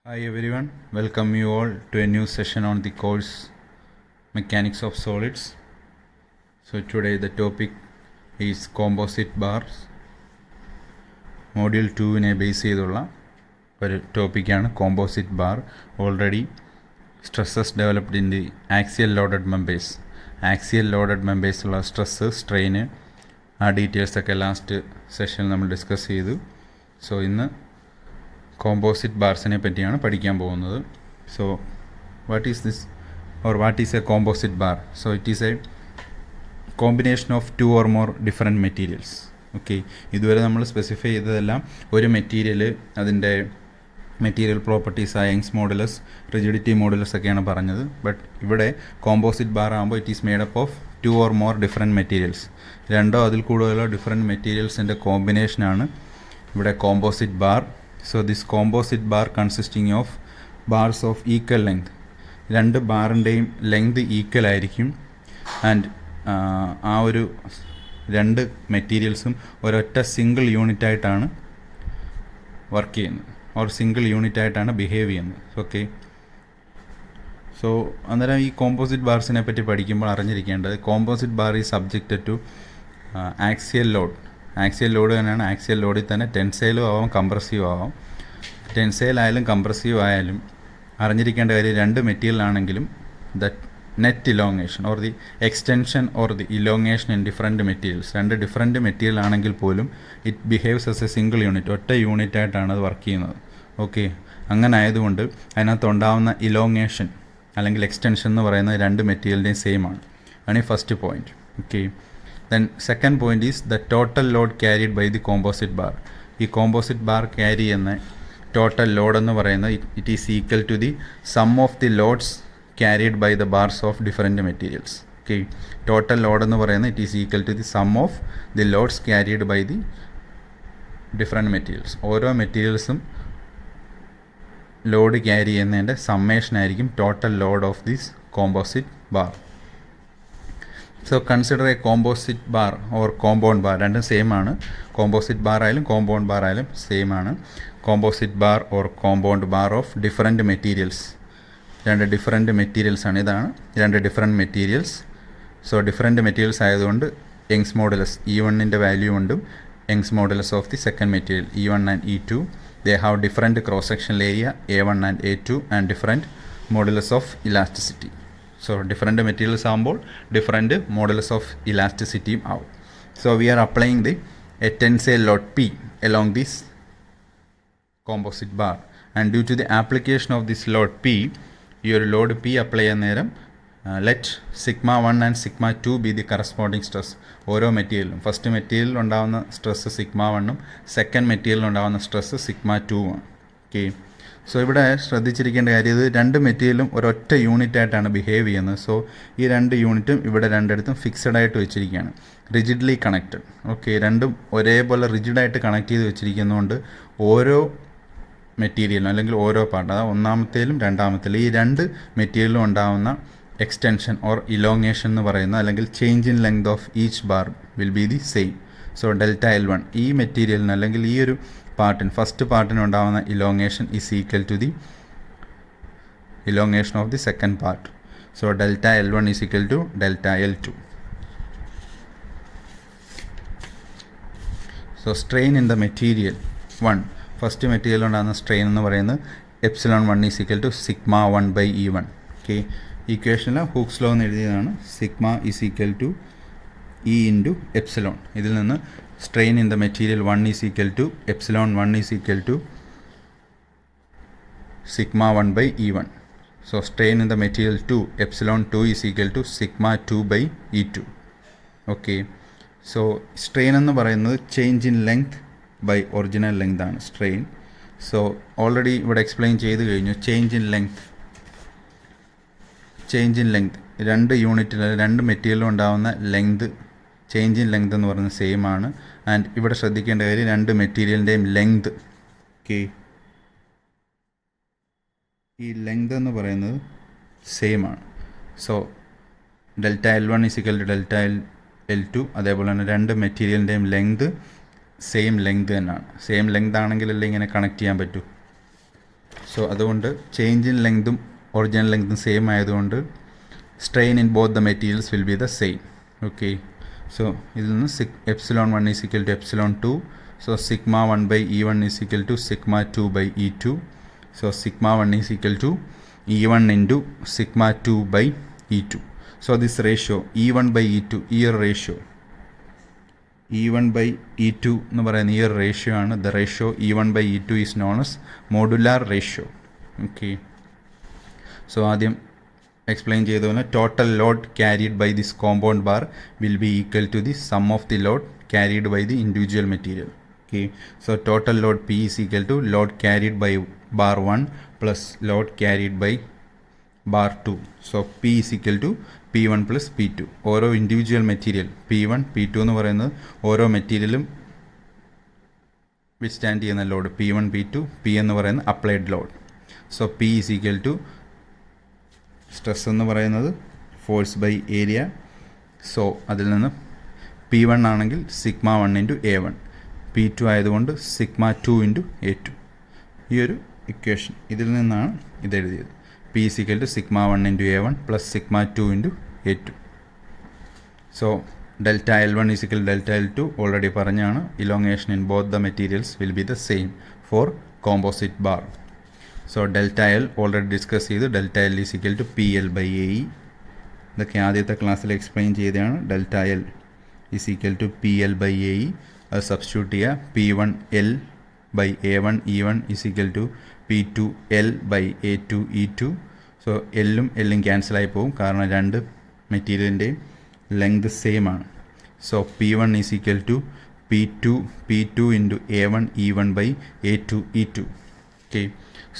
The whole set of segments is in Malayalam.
Hi everyone, welcome you all to a new session on the course Mechanics of Solids. So today the topic is composite bars. Module 2-നെ ബേസ് ചെയ്തുള്ള ഒരു ടോപ്പിക്കാണ് composite bar. Already stresses developed in the axial loaded മെമ്പേഴ്സുള്ള സ്ട്രെസ്സ്, സ്ട്രെയിന്, ആ ഡീറ്റെയിൽസൊക്കെ ലാസ്റ്റ് സെഷനിൽ നമ്മൾ ഡിസ്കസ് ചെയ്തു. സോ ഇന്ന് കോമ്പോസിറ്റ് ബാർസിനെ പറ്റിയാണ് പഠിക്കാൻ പോകുന്നത്. So what is a composite bar? So it is a combination of 2 or more different materials. Okay, ഇതുവരെ നമ്മൾ സ്പെസിഫൈ ചെയ്തതെല്ലാം ഒരു മെറ്റീരിയൽ, അതിൻ്റെ മെറ്റീരിയൽ പ്രോപ്പർട്ടീസായ യങ്സ് മോഡുലസ്, റിജിഡിറ്റി മോഡുലസ് ഒക്കെയാണ് പറഞ്ഞത്. ബട്ട് ഇവിടെ കോമ്പോസിറ്റ് ബാർ ആകുമ്പോൾ it is made up of 2 or more different materials. രണ്ടോ അതിൽ കൂടുതലോ ഡിഫറെൻറ്റ് മെറ്റീരിയൽസിൻ്റെ കോമ്പിനേഷനാണ് ഇവിടെ composite bar. So this composite bar consisting of bars of equal length. രണ്ട് ബാറിൻ്റെയും ലെങ്ത് ഈക്വൽ ആയിരിക്കും. ആൻഡ് ആ ഒരു രണ്ട് മെറ്റീരിയൽസും ഒരൊറ്റ സിംഗിൾ യൂണിറ്റായിട്ടാണ് വർക്ക് ചെയ്യുന്നത്, ഓർ സിംഗിൾ യൂണിറ്റായിട്ടാണ് ബിഹേവ് ചെയ്യുന്നത്. ഓക്കെ, സോ അന്നേരം ഈ കോമ്പോസിറ്റ് ബാർസിനെ പറ്റി പഠിക്കുമ്പോൾ അറിഞ്ഞിരിക്കേണ്ടത്, composite bar is subjected to axial load. Axial load തന്നെയാണ്. ആക്സിയൽ ലോഡിൽ തന്നെ ടെൻസൈലും ആവാം, കംപ്രസീവ് ആവാം. ടെൻസൈൽ ആയാലും കംപ്രസീവ് ആയാലും അറിഞ്ഞിരിക്കേണ്ട കാര്യം, രണ്ട് മെറ്റീരിയൽ ആണെങ്കിലും the net elongation or the extension or the elongation in different materials, രണ്ട് ഡിഫറെൻറ്റ് മെറ്റീരിയൽ ആണെങ്കിൽ പോലും it behaves as A single unit, ഒറ്റ യൂണിറ്റായിട്ടാണ് അത് വർക്ക് ചെയ്യുന്നത്. ഓക്കെ, അങ്ങനെ ആയതുകൊണ്ട് അതിനകത്തുണ്ടാവുന്ന ഇലോങ്ങേഷൻ അല്ലെങ്കിൽ എക്സ്റ്റൻഷൻ എന്ന് പറയുന്നത് രണ്ട് മെറ്റീരിയലിൻ്റെയും സെയിം ആണ്. ആണ് ഈ first point. Okay, then second point is the total load carried by the composite bar. ഈ കോമ്പോസിറ്റ് ബാർ ക്യാരി ചെയ്യുന്ന ടോട്ടൽ ലോഡ് എന്ന് പറയുന്നത് it is equal to the sum of the loads carried by the bars of different materials. Okay, total load എന്ന് പറയുന്നത് it is equal to the sum of the loads carried by the different materials. ഓരോ മെറ്റീരിയൽസും ലോഡ് ക്യാരി ചെയ്യുന്നതിൻ്റെ സമ്മേഷൻ ആയിരിക്കും total load of this composite bar. So consider a composite bar or compound bar. രണ്ടും സെയിം ആണ്. കോമ്പോസിറ്റ് ബാർ ആയാലും കോമ്പൗണ്ട് ബാർ ആയാലും സെയിം ആണ്. Composite bar or compound bar of different materials. രണ്ട് ഡിഫറെൻറ്റ് മെറ്റീരിയൽസ് ആണ്. ഇതാണ് രണ്ട് different materials. So different materials ആയതുകൊണ്ട് യങ്സ് മോഡുലസ് E1-ൻ്റെ വാല്യൂ കൊണ്ടും Young's modulus of the second material E1 and E2 they have different cross sectional area A1 and A2 and different modulus of elasticity. So different materials ആകുമ്പോൾ ഡിഫറെൻറ്റ് മോഡുലസ് ഓഫ് ഇലാസ്റ്റിസിറ്റിയും ആവും. So we R applying the A tensile load P along this composite bar, and due to the application of this load P, ഈ ഒരു ലോഡ് P അപ്ലൈ ചെയ്യുന്ന നേരം let sigma 1 and sigma 2 be the corresponding stress. ഓരോ മെറ്റീരിയലും, ഫസ്റ്റ് മെറ്റീരിയലിൽ ഉണ്ടാകുന്ന സ്ട്രെസ്സ് സിഗ്മ 1ഉം സെക്കൻഡ് മെറ്റീരിയലിൽ ഉണ്ടാകുന്ന സ്ട്രെസ്സ് സിഗ്മ 2ഉം. ഓക്കെ, സോ ഇവിടെ ശ്രദ്ധിച്ചിരിക്കേണ്ട കാര്യം, ഇത് രണ്ട് മെറ്റീരിയലും ഒരൊറ്റ യൂണിറ്റായിട്ടാണ് ബിഹേവ് ചെയ്യുന്നത്. സോ ഈ രണ്ട് യൂണിറ്റും ഇവിടെ രണ്ടിടത്തും ഫിക്സഡ് ആയിട്ട് വെച്ചിരിക്കുകയാണ്, റിജിഡ്ലി കണക്റ്റഡ്. ഓക്കെ, രണ്ടും ഒരേപോലെ റിജിഡായിട്ട് കണക്ട് ചെയ്ത് വെച്ചിരിക്കുന്നതുകൊണ്ട് ഓരോ മെറ്റീരിയലും അല്ലെങ്കിൽ ഓരോ പാർട്ട്, അതായത് ഒന്നാമത്തേലും രണ്ടാമത്തേലും ഈ രണ്ട് മെറ്റീരിയലും ഉണ്ടാകുന്ന എക്സ്റ്റൻഷൻ ഓർ ഇലോങ്ങേഷൻ എന്ന് പറയുന്നത്, അല്ലെങ്കിൽ change in length of each bar will be the same. So delta L1 ഈ മെറ്റീരിയലിന് അല്ലെങ്കിൽ ഈ ഒരു പാർട്ടിന്, ഫസ്റ്റ് പാർട്ടിന് ഉണ്ടാകുന്ന elongation is equal to the elongation of the second part. So delta L1 is equal to delta L2. So strain in the material 1, first material ഉണ്ടാകുന്ന സ്ട്രെയിൻ എന്ന് പറയുന്നത് ε1 is equal to sigma 1 by E1. Okay, ഇക്വേഷനിൽ ഹൂക്സ് ലോ എന്ന് എഴുതിയതാണ്. Sigma is equal to E into epsilon. ഇതിൽ നിന്ന് strain in the material 1 is equal to epsilon 1 is equal to sigma 1 by E1. So strain in the material 2, epsilon 2 is equal to sigma 2 by E2. Okay, so strain എന്ന് പറയുന്നത് change in length by original length ആണ് സ്ട്രെയിൻ. സോ ഓൾറെഡി ഇവിടെ എക്സ്പ്ലെയിൻ ചെയ്ത് കഴിഞ്ഞു. ചേഞ്ച് ഇൻ ലെങ്ത് രണ്ട് യൂണിറ്റിൽ, രണ്ട് മെറ്റീരിയലും ഉണ്ടാകുന്ന ലെങ്ത്, ചേഞ്ച് ഇൻ ലെങ്ത് എന്ന് പറയുന്നത് സെയിം ആണ്. ആൻഡ് ഇവിടെ ശ്രദ്ധിക്കേണ്ട കാര്യം, രണ്ട് മെറ്റീരിയലിൻ്റെയും ലെങ്ത്, ഓക്കെ, ഈ ലെങ്ത് എന്ന് പറയുന്നത് സെയിം ആണ്. So delta L1 is equal to delta L2. അതേപോലെ തന്നെ രണ്ട് മെറ്റീരിയലിൻ്റെയും ലെങ്ത് സെയിം ലെങ്ത് തന്നെയാണ്. സെയിം ലെങ്ത് ആണെങ്കിലല്ലേ ഇങ്ങനെ കണക്ട് ചെയ്യാൻ പറ്റൂ. സോ അതുകൊണ്ട് ചേഞ്ച് ഇൻ ലെങ്തും ഒറിജിനൽ ലെങ്തും സെയിം ആയതുകൊണ്ട് strain in both the materials will be the same. Okay, so ഇതിൽ നിന്ന് epsilon 1 is equal to epsilon 2, so sigma 1 by E1 is equal to sigma 2 by E2, so sigma 1 is equal to E1 into sigma 2 by E2. So this ratio E1 by E2, ഈ ratio E1 by E2 എന്ന് പറയുന്ന ഈ ratio ആണ്. The ratio E1 by E2 is known as modular ratio. Okay, so ആദ്യം explain ചെയ്ത പോലെ total load carried by this compound bar will be equal to the sum of the load carried by the individual material. Okay, so total load P is equal to load carried by bar 1 plus load carried by bar 2. So P is equal to P1 plus P2. ഓരോ ഇൻഡിവിജ്വൽ മെറ്റീരിയൽ P1 P2 എന്ന് പറയുന്നത് ഓരോ മെറ്റീരിയലും വിത്ത്സ്റ്റാൻഡ് ചെയ്യുന്ന ലോഡ് P1 P2, P എന്ന് പറയുന്ന applied load. So P is equal to stress എന്ന് പറയുന്നത് ഫോഴ്സ് ബൈ ഏരിയ. സോ അതിൽ നിന്ന് P1 ആണെങ്കിൽ സിഗ്മ 1 ഇൻറ്റു A1, P2 ആയതുകൊണ്ട് സിഗ്മ 2 ഇൻറ്റു A2. ഈ ഒരു ഇക്വേഷൻ ഇതിൽ നിന്നാണ് ഇതെഴുതിയത്. P is equal to sigma 1 into A1 plus sigma 2 into A2. So delta L1 is equal to delta L2 already പറഞ്ഞാണ്. Elongation in both the materials will be the same for composite bar. So delta L already discuss ചെയ്തു. Delta L is equal to P L by A E. ഇതൊക്കെ ആദ്യത്തെ ക്ലാസ്സിൽ എക്സ്പ്ലെയിൻ ചെയ്തതാണ്. Delta L is equal to P L by A E. അത് സബ്സ്റ്റിറ്റ്യൂട്ട് ചെയ്യുക. P one L by A one E one is equal to P two L by A two E two. So എല്ലും എല്ലും ക്യാൻസലായി പോകും, കാരണം രണ്ട് മെറ്റീരിയലിൻ്റെയും ലെങ്ത് സെയിം ആണ്. So P one is equal to P two into A one E one by A two E two. Okay,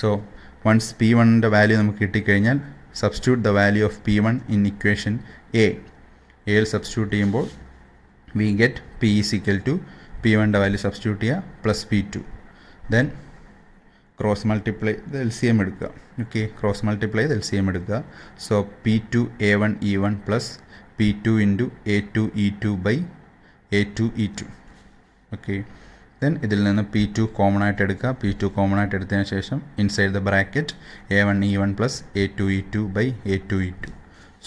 so once P1ൻ്റെ വാല്യൂ നമുക്ക് കിട്ടിക്കഴിഞ്ഞാൽ substitute the value of P1 in equation എയിൽ സബ്സ്റ്റിറ്റ്യൂട്ട് ചെയ്യുമ്പോൾ we get P is equal to P1ൻ്റെ വാല്യൂ സബ്സ്റ്റിറ്റ്യൂട്ട് ചെയ്യുക plus P2. Then cross multiply ഇത് LCM എടുക്കുക. ഓക്കെ, ക്രോസ് മൾട്ടിപ്ലൈ ഇത് LCM എടുക്കുക. So P2 A1 E1 plus P2 into A2 E2 by A2 E2. Okay, then ഇതിൽ നിന്ന് P2 കോമൺ ആയിട്ട് എടുക്കുക. P2 കോമൺ ആയിട്ട് എടുത്തതിന് ശേഷം inside the bracket A1 E1 plus A2 E2 by A2 E2.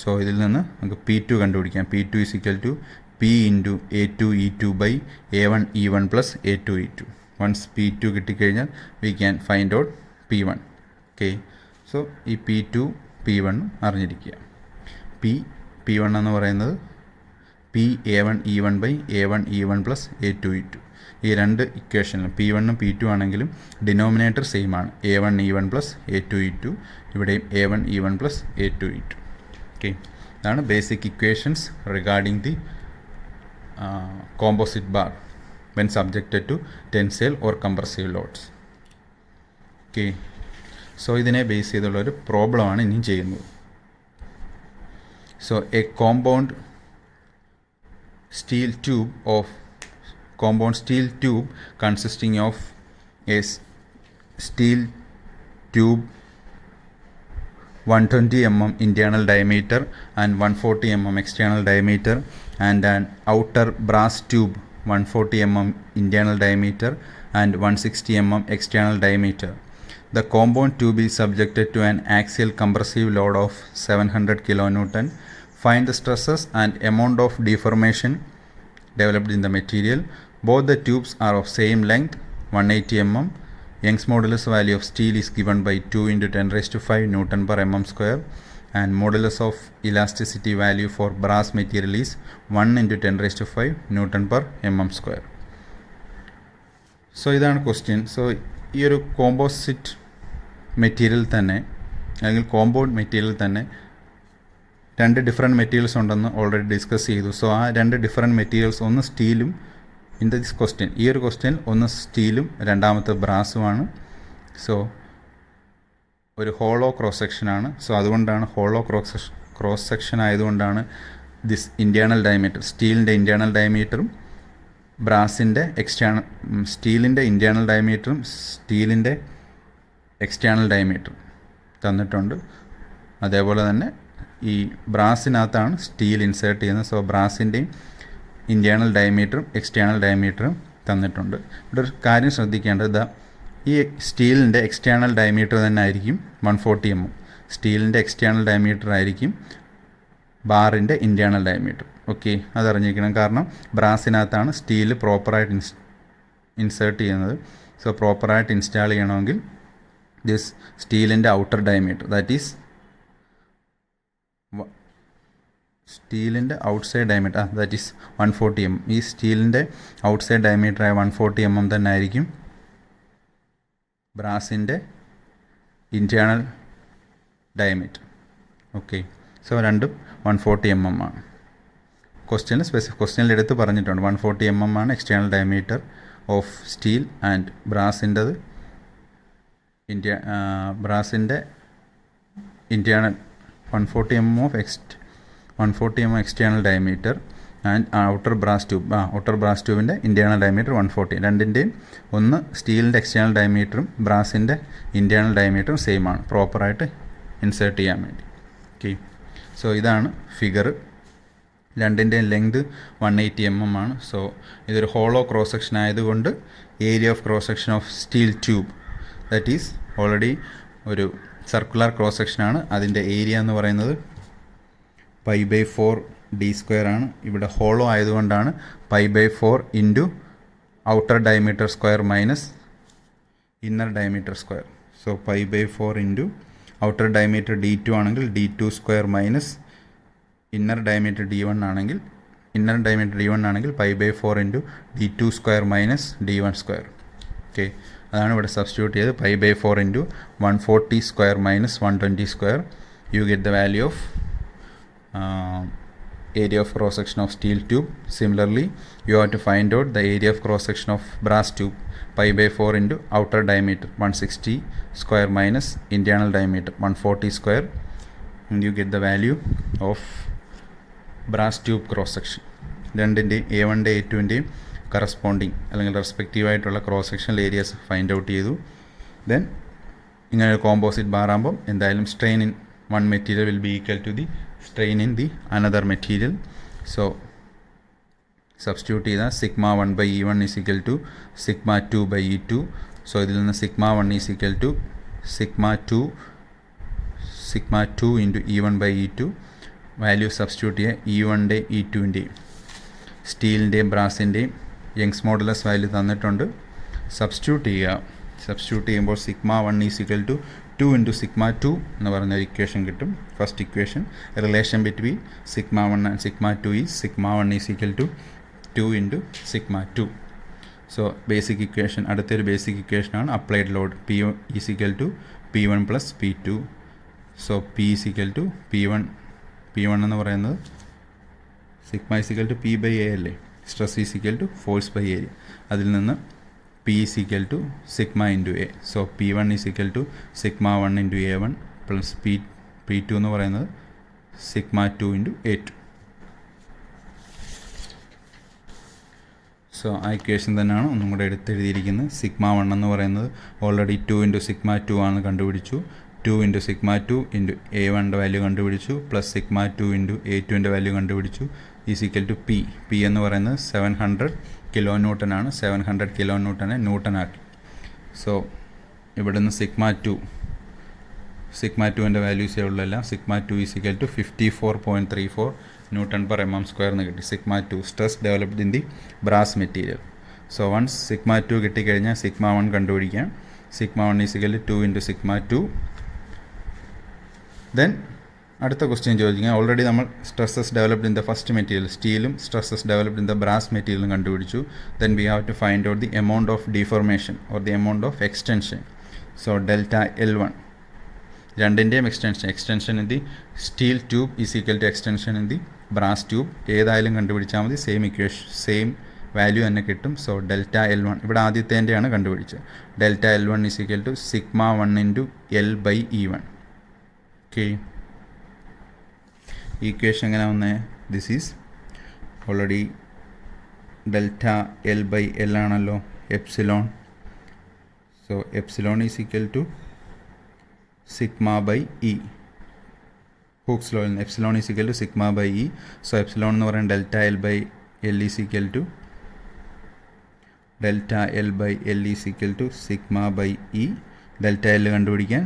So ഇതിൽ നിന്ന് നമുക്ക് P2 കണ്ടുപിടിക്കാം. P2 is equal to P into A2 E2 by A1 E1 plus A2 E2. Once P2 കിട്ടിക്കഴിഞ്ഞാൽ we can find out P1. Okay, so ഈ P2 P1 അറിഞ്ഞിരിക്കുക. P1 എന്ന് പറയുന്നത് P A1 E1 by A1 E1 plus A2 E2. ഈ രണ്ട് ഇക്വേഷനിലും P1 P2 ആണെങ്കിലും ഡിനോമിനേറ്റർ സെയിം ആണ്. A1 E1 plus A2 E2. ഇവിടെയും A1 E1 plus A2 E2. Okay, ഇതാണ് basic equations regarding the composite bar when subjected to tensile or compressive loads. Okay, so ഇതിനെ ബേസ് ചെയ്തുള്ളൊരു പ്രോബ്ലമാണ് ഇനിയും ചെയ്യുന്നത്. So a compound steel tube consisting of a steel tube 120 mm internal diameter and 140 mm external diameter and an outer brass tube 140 mm internal diameter and 160 mm external diameter. The compound tube is subjected to an axial compressive load of 700 kN. Find the stresses and amount of deformation developed in the material. Both the tubes are of same length 180 mm. Young's modulus value of steel is given by 2 into 10 raised to 5 Newton per mm square, and modulus of elasticity value for brass material is 1 into 10 raised to 5 Newton per mm square. So ഇതാണ് ക്വസ്റ്റ്യൻ. സോ ഈ ഒരു കോമ്പോസിറ്റ് മെറ്റീരിയൽ തന്നെ അല്ലെങ്കിൽ കോമ്പൗണ്ട് മെറ്റീരിയൽ തന്നെ രണ്ട് ഡിഫറെൻറ്റ് മെറ്റീരിയൽസ് ഉണ്ടെന്ന് ഓൾറെഡി ഡിസ്കസ് ചെയ്തു. സോ ആ രണ്ട് ഡിഫറെൻറ്റ് മെറ്റീരിയൽസ് ഒന്ന് സ്റ്റീലും ഇൻ ദിസ് ക്വസ്റ്റ്യൻ, ഈ ഒരു ക്വസ്റ്റ്യൻ ഒന്ന് സ്റ്റീലും രണ്ടാമത്തെ ബ്രാസുമാണ്. സോ ഒരു ഹോളോ ക്രോസ് സെക്ഷനാണ്. സോ അതുകൊണ്ടാണ് ഹോളോ ക്രോസ് സെക്ഷൻ ആയതുകൊണ്ടാണ് ദിസ് ഇൻറ്റേർണൽ ഡയമീറ്റർ, സ്റ്റീലിൻ്റെ ഇൻറ്റേർണൽ ഡയമീറ്ററും ബ്രാസിൻ്റെ സ്റ്റീലിൻ്റെ ഇൻറ്റേർണൽ ഡയമീറ്ററും സ്റ്റീലിൻ്റെ എക്സ്റ്റേണൽ ഡയമീറ്ററും തന്നിട്ടുണ്ട്. അതേപോലെ തന്നെ ഈ ബ്രാസിനകത്താണ് സ്റ്റീൽ ഇൻസേർട്ട് ചെയ്യുന്നത്. സോ ബ്രാസിൻ്റെയും ഇൻറ്റേർണൽ ഡയമീറ്ററും എക്സ്റ്റേണൽ ഡയമീറ്ററും തന്നിട്ടുണ്ട്. ഇവിടെ ഒരു കാര്യം ശ്രദ്ധിക്കേണ്ടത്, ഈ സ്റ്റീലിൻ്റെ എക്സ്റ്റേണൽ ഡയമീറ്റർ തന്നെ ആയിരിക്കും 140 mm. സ്റ്റീലിൻ്റെ എക്സ്റ്റേണൽ ഡയമീറ്റർ ആയിരിക്കും ബാറിൻ്റെ ഇൻറ്റേർണൽ ഡയമീറ്റർ. ഓക്കെ, അതറിഞ്ഞിരിക്കണം. കാരണം ബ്രാസിനകത്താണ് സ്റ്റീൽ പ്രോപ്പറായിട്ട് ഇൻസേർട്ട് ചെയ്യുന്നത്. സോ പ്രോപ്പറായിട്ട് ഇൻസ്റ്റാൾ ചെയ്യണമെങ്കിൽ ദിസ് സ്റ്റീലിൻ്റെ ഔട്ടർ ഡയമീറ്റർ, ദാറ്റ് ഈസ് സ്റ്റീലിൻ്റെ outside diameter, that is 140 mm. ഈ സ്റ്റീലിൻ്റെ ഔട്ട്സൈഡ് ഡയമീറ്ററായ 140 mm തന്നെ ആയിരിക്കും ബ്രാസിൻ്റെ ഇൻറ്റേർണൽ ഡയമീറ്റർ. ഓക്കെ, സോ രണ്ടും 140 mm ആണ്. ക്വസ്റ്റ്യനിൽ എടുത്ത് പറഞ്ഞിട്ടുണ്ട് 140 mm ആണ് external diameter of steel and ബ്രാസിൻ്റെത് ബ്രാസിൻ്റെ internal 140 mm of 140 mm external diameter and outer brass ട്യൂബിൻ്റെ ഇൻറ്റേർണൽ ഡയമീറ്റർ 140. രണ്ടിൻ്റെയും ഒന്ന് സ്റ്റീലിൻ്റെ എക്സ്റ്റേണൽ ഡയമീറ്ററും ബ്രാസിൻ്റെ ഇൻറ്റേർണൽ ഡയമീറ്ററും സെയിം ആണ്, പ്രോപ്പറായിട്ട് ഇൻസേർട്ട് ചെയ്യാൻ വേണ്ടി. ഓക്കെ, സോ ഇതാണ് ഫിഗർ. രണ്ടിൻ്റെയും ലെങ്ത് 180 mm ആണ്. സോ ഇതൊരു ഹോളോ ക്രോസ് സെക്ഷൻ ആയതുകൊണ്ട് area of cross section of steel tube, that is already ഒരു സർക്കുലർ ക്രോസ് സെക്ഷനാണ്. അതിൻ്റെ ഏരിയ എന്ന് പറയുന്നത് π/4 d² ആണ്. ഇവിടെ ഹോളോ ആയതുകൊണ്ടാണ് π/4 into outer diameter square minus inner diameter square. So π/4 into outer diameter d2 ആണെങ്കിൽ d2² minus inner diameter d1 ആണെങ്കിൽ π/4 into d2² minus d1². Okay, അതാണ് ഇവിടെ സബ്സ്റ്റിറ്റ്യൂട്ട് ചെയ്ത് π/4 into 140² minus 120². You get the value of area of cross section of steel tube. Similarly, you have to find out the area of cross section of brass tube, π/4 into outer diameter 160² minus internal diameter 140², and you get the value of brass tube cross section. രണ്ടിൻ്റെയും A1 A2 കറസ്പോണ്ടിങ് അല്ലെങ്കിൽ റെസ്പെക്റ്റീവ് ആയിട്ടുള്ള cross sectional areas find out ചെയ്തു. ദെൻ ഇങ്ങനെ ഒരു കോമ്പോസിറ്റ് ബാർ ആകുമ്പം എന്തായാലും strain in one material will be equal to the strain in the another material. So substitute ചെയ്താൽ σ1/E1 is equal to σ2/E2. So ഇതിൽ നിന്ന് σ1 is equal to σ2 into E1/E2. Value substitute ചെയ്യുക. E1 E2 സ്റ്റീലിൻ്റെയും ബ്രാസിൻ്റെയും യങ്സ് മോഡുലസ് വാല്യൂ തന്നിട്ടുണ്ട്. സബ്സ്റ്റിറ്റ്യൂട്ട് ചെയ്യുമ്പോൾ σ1 is equal to 2 into σ2 എന്ന് പറയുന്ന ഒരു ഇക്വേഷൻ കിട്ടും. First equation, relation between σ1 and σ2 is σ1 is equal to 2 into σ2. So basic equation, അടുത്തൊരു ബേസിക് ഇക്വേഷനാണ് applied load. P1 is equal to P1 plus P2. So P is equal to P1 എന്ന് പറയുന്നത് sigma is equal to P/A അല്ലേ, stress is equal to force by area. അതിൽ നിന്ന് P is equal to sigma into A. So P1 is equal to σ1 into A1 plus P2 എന്ന് പറയുന്നത് σ2 into A2. സോ ആ ഇക്വേഷൻ തന്നെയാണ് ഒന്നും കൂടെ എടുത്തെഴുതിയിരിക്കുന്നത്. σ1 എന്ന് പറയുന്നത് ഓൾറെഡി 2 into σ2 ആണ് കണ്ടുപിടിച്ചു. 2 into σ2 into A1ൻ്റെ വാല്യൂ കണ്ടുപിടിച്ചു, പ്ലസ് σ2 into A2ൻ്റെ വാല്യൂ കണ്ടുപിടിച്ചു, ഈസ് ഈക്വൽ ടു P എന്ന് പറയുന്നത് 700 kN ആണ്. 700 kN ന്യൂട്ടനാക്കി. സോ ഇവിടെ നിന്ന് σ2ൻ്റെ വാല്യൂസേ ഉള്ളെല്ലാം. σ2 ഈസ് ഈക്വൽ ടു 54.34 Nm² എന്ന് കിട്ടി. σ2 stress developed in the brass material. So once σ2 കിട്ടിക്കഴിഞ്ഞാൽ σ1 കണ്ടുപിടിക്കാം. σ1 is equal to 2 into σ2. Then അടുത്ത ക്വസ്റ്റ്യൻ ചോദിക്കുക. ഓൾറെഡി നമ്മൾ stresses developed in the first material സ്റ്റീലും stresses developed in the brass മെറ്റീരിയലും കണ്ടുപിടിച്ചു. Then we have to find out the amount of deformation or the amount of extension. So delta L1 രണ്ടിൻ്റെയും extension in the steel tube is equal to extension in the brass tube. ഏതായാലും കണ്ടുപിടിച്ചാൽ മതി, സെയിം വാല്യൂ തന്നെ കിട്ടും. സോ ഡെൽറ്റ L1 ഇവിടെ ആദ്യത്തേൻ്റെയാണ് കണ്ടുപിടിച്ചത്. Delta L1 is equal to σ1 into L/E1. Okay, equation എങ്ങനെ വന്നേ? ദിസ് ഈസ് ഓൾറെഡി L/L ആണല്ലോ, epsilon. So epsilon is equal to σ/E. Hooke's ലോയിൽ നിന്ന് epsilon is equal to σ/E. So epsilon എന്ന് പറയുന്നത് delta L/L is equal to delta L by L is equal to sigma by E. Delta L കണ്ടുപിടിക്കാൻ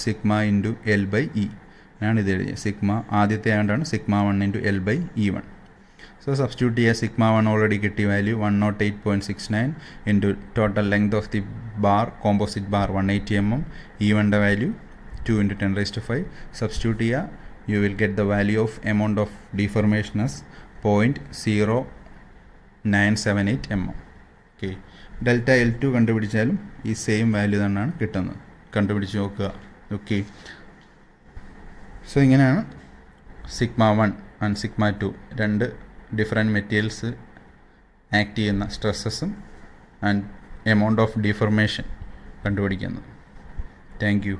sigma into L by E ആണ് ഇത് എഴുതിയത്. സിഗ്മ ആദ്യത്തെ ആയതുകൊണ്ടാണ് sigma 1 into L by E 1. So substitute ചെയ്യുക. സിഗ്മ 1 ഓൾറെഡി കിട്ടിയ value 108.69 into total length of the bar, composite bar 180 mm. E 1ൻ്റെ വാല്യൂ 2 × 10⁵. സബ്സ്റ്റിറ്റ്യൂട്ട് ചെയ്യുക. You will get the value of amount of deformation as 0.0978 mm. Okay, delta L2 കണ്ടുപിടിച്ചാലും ഈ സെയിം വാല്യൂ തന്നെയാണ് കിട്ടുന്നത്. കണ്ടുപിടിച്ച് നോക്കുക. ഓക്കെ, സോ ഇങ്ങനെയാണ് സിഗ്മ 1 ആൻഡ് സിഗ്മ 2 രണ്ട് ഡിഫറെൻറ്റ് മെറ്റീരിയൽസ് ആക്ട് ചെയ്യുന്ന സ്ട്രെസ്സസും ആൻഡ് എമൗണ്ട് ഓഫ് ഡീഫോർമേഷൻ കണ്ടുപിടിക്കുന്നത്. Thank you.